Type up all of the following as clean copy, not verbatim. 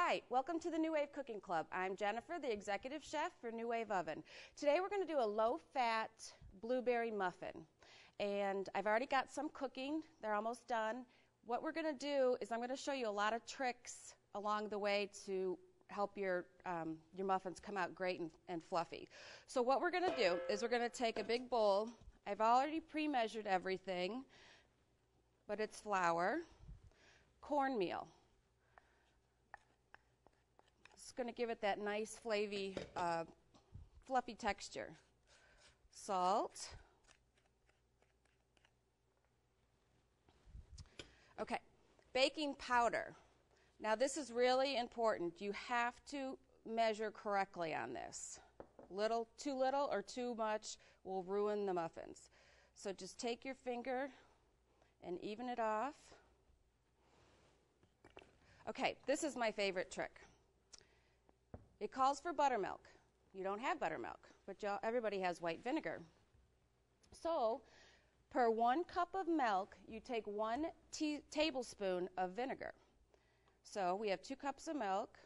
Hi, welcome to the New Wave Cooking Club. I'm Jennifer, the executive chef for New Wave Oven. Today we're going to do a low-fat blueberry muffin. And I've already got some cooking. They're almost done. What we're going to do is I'm going to show you a lot of tricks along the way to help your muffins come out great and fluffy. So what we're going to do is we're going to take a big bowl. I've already pre-measured everything, but it's flour, cornmeal. It's going to give it that nice, fluffy texture. Salt. Okay, baking powder. Now this is really important. You have to measure correctly on this. Too little or too much will ruin the muffins. So just take your finger and even it off. Okay, this is my favorite trick. It calls for buttermilk. You don't have buttermilk, but everybody has white vinegar. So, per 1 cup of milk, you take 1 tablespoon of vinegar. So, we have 2 cups of milk.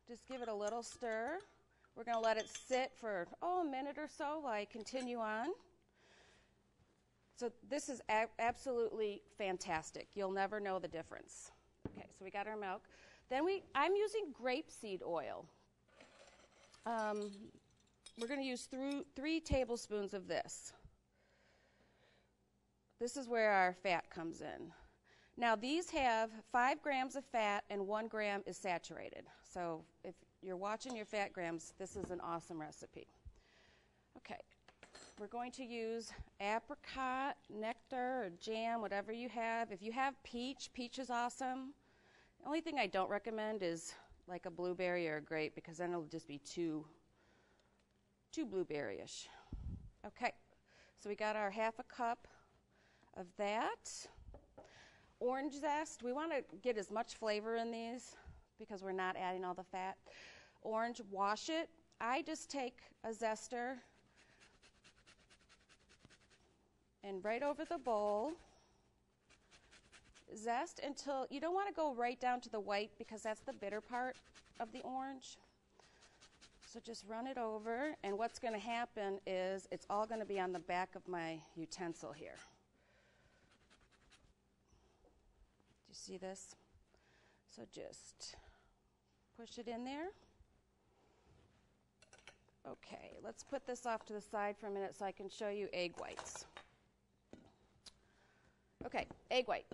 Just give it a little stir. We're going to let it sit for, a minute or so while I continue on. So, this is absolutely fantastic. You'll never know the difference. Okay, so we got our milk. Then I'm using grapeseed oil. We're going to use 3 tablespoons of this. This is where our fat comes in. Now these have 5 grams of fat and 1 gram is saturated. So if you're watching your fat grams, this is an awesome recipe. Okay, we're going to use apricot, nectar, or jam, whatever you have. If you have peach is awesome. The only thing I don't recommend is like a blueberry or a grape because then it'll just be too blueberry-ish. Okay, so we got our ½ cup of that. Orange zest, we want to get as much flavor in these because we're not adding all the fat. Orange, wash it. I just take a zester and right over the bowl. Zest until you don't want to go right down to the white because that's the bitter part of the orange. So just run it over, and what's going to happen is it's all going to be on the back of my utensil here. Do you see this? So just push it in there. Okay, let's put this off to the side for a minute so I can show you egg whites. Okay, egg white.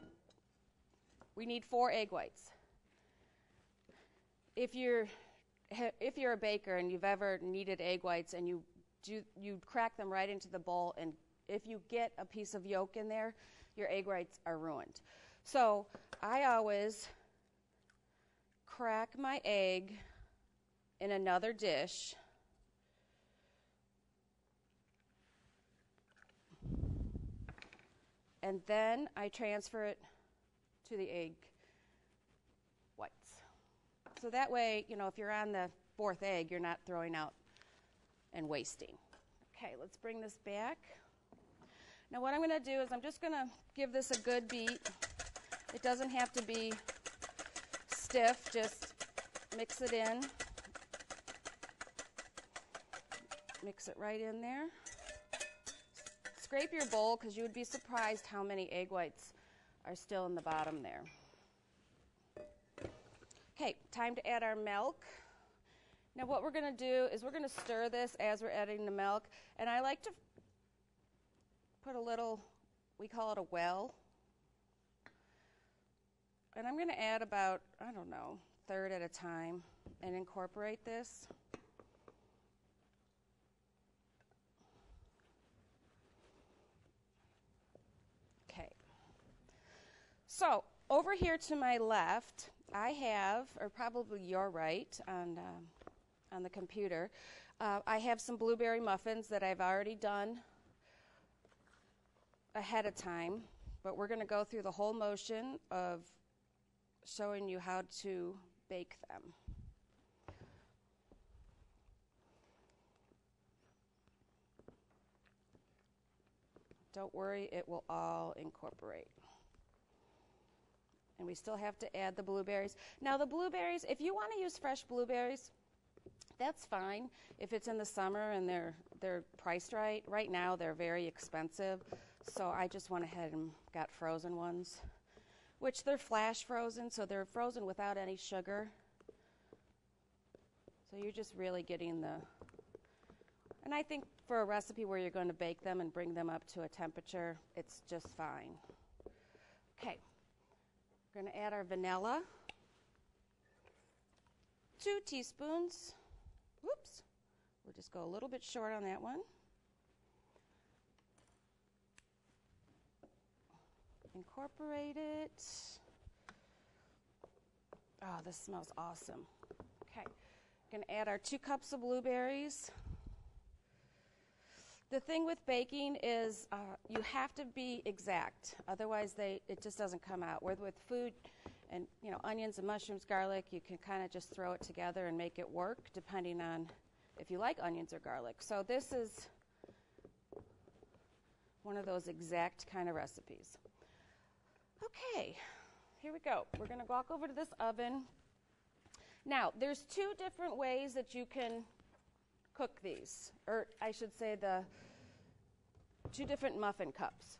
We need 4 egg whites. If you're a baker and you've ever needed egg whites and you crack them right into the bowl, and if you get a piece of yolk in there, your egg whites are ruined. So I always crack my egg in another dish. And then I transfer it to the egg whites. So that way, if you're on the 4th egg, you're not throwing out and wasting. Okay, let's bring this back. Now what I'm going to do is I'm just going to give this a good beat. It doesn't have to be stiff, just mix it in. Mix it right in there. Scrape your bowl because you would be surprised how many egg whites are still in the bottom there. Okay, time to add our milk. Now what we're going to do is we're going to stir this as we're adding the milk, and I like to put a little, we call it a well, and I'm going to add about, I don't know, 1/3 at a time and incorporate this. So over here to my left, I have, or probably your right on the computer, I have some blueberry muffins that I've already done ahead of time, but we're going to go through the whole motion of showing you how to bake them. Don't worry, it will all incorporate. and we still have to add the blueberries. Now the blueberries, if you want to use fresh blueberries, that's fine if it's in the summer and they're priced right. Right now they're very expensive, so I just went ahead and got frozen ones, which they're flash frozen, so they're frozen without any sugar. So you're just really getting the, and I think for a recipe where you're going to bake them and bring them up to a temperature, it's just fine. Okay, we're going to add our vanilla. 2 teaspoons. Whoops, we'll just go a little bit short on that one. Incorporate it. Oh, this smells awesome. Okay, going to add our 2 cups of blueberries. The thing with baking is you have to be exact, otherwise it just doesn't come out. With food and onions and mushrooms, garlic, you can kind of just throw it together and make it work depending on if you like onions or garlic. So this is one of those exact kind of recipes. Okay, here we go. We're going to walk over to this oven. Now, there's 2 different ways that you can cook these, or I should say the 2 different muffin cups.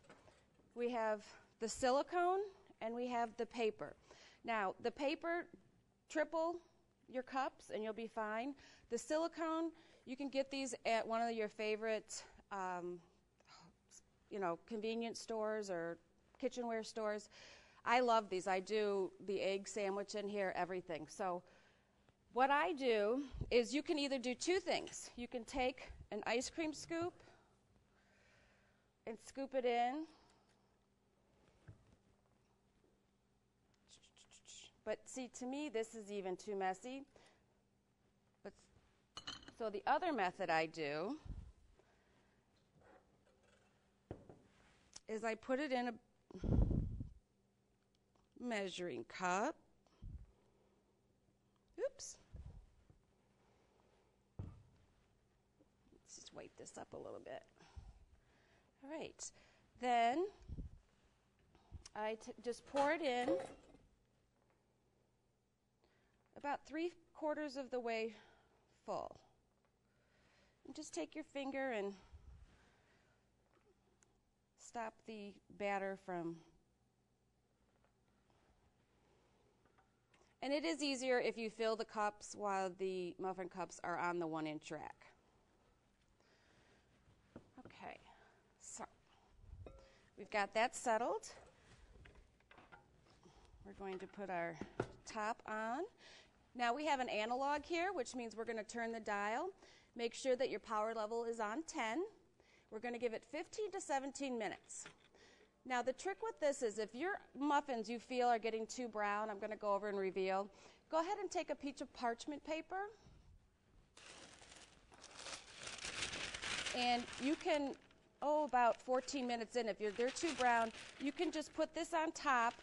We have the silicone and we have the paper. Now, the paper, triple your cups and you'll be fine. The silicone, you can get these at one of your favorite convenience stores or kitchenware stores. I love these. I do the egg sandwich in here, everything. So what I do is you can either do 2 things. You can take an ice cream scoop and scoop it in. But see, to me, this is even too messy. So the other method I do is I put it in a measuring cup. Oops. Let's just wipe this up a little bit. All right. Then I just pour it in about 3/4 of the way full. And just take your finger and stop the batter from. And it is easier if you fill the cups while the muffin cups are on the 1-inch rack. Okay, so we've got that settled. We're going to put our top on. Now we have an analog here, which means we're going to turn the dial. Make sure that your power level is on 10. We're going to give it 15 to 17 minutes. Now the trick with this is if your muffins you feel are getting too brown, I'm going to go over and reveal, go ahead and take a piece of parchment paper. And you can, about 14 minutes in, if they're too brown, you can just put this on top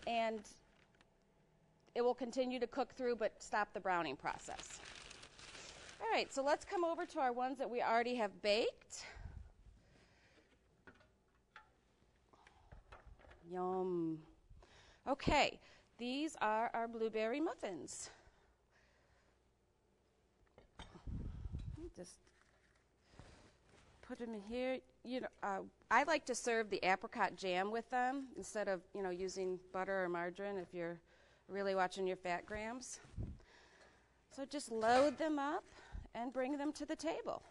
and it will continue to cook through but stop the browning process. All right, so let's come over to our ones that we already have baked. Yum. Okay, these are our blueberry muffins. Just put them in here. I like to serve the apricot jam with them instead of, using butter or margarine if you're really watching your fat grams. So just load them up and bring them to the table.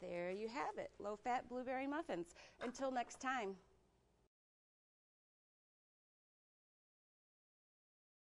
There you have it, low-fat blueberry muffins. Until next time.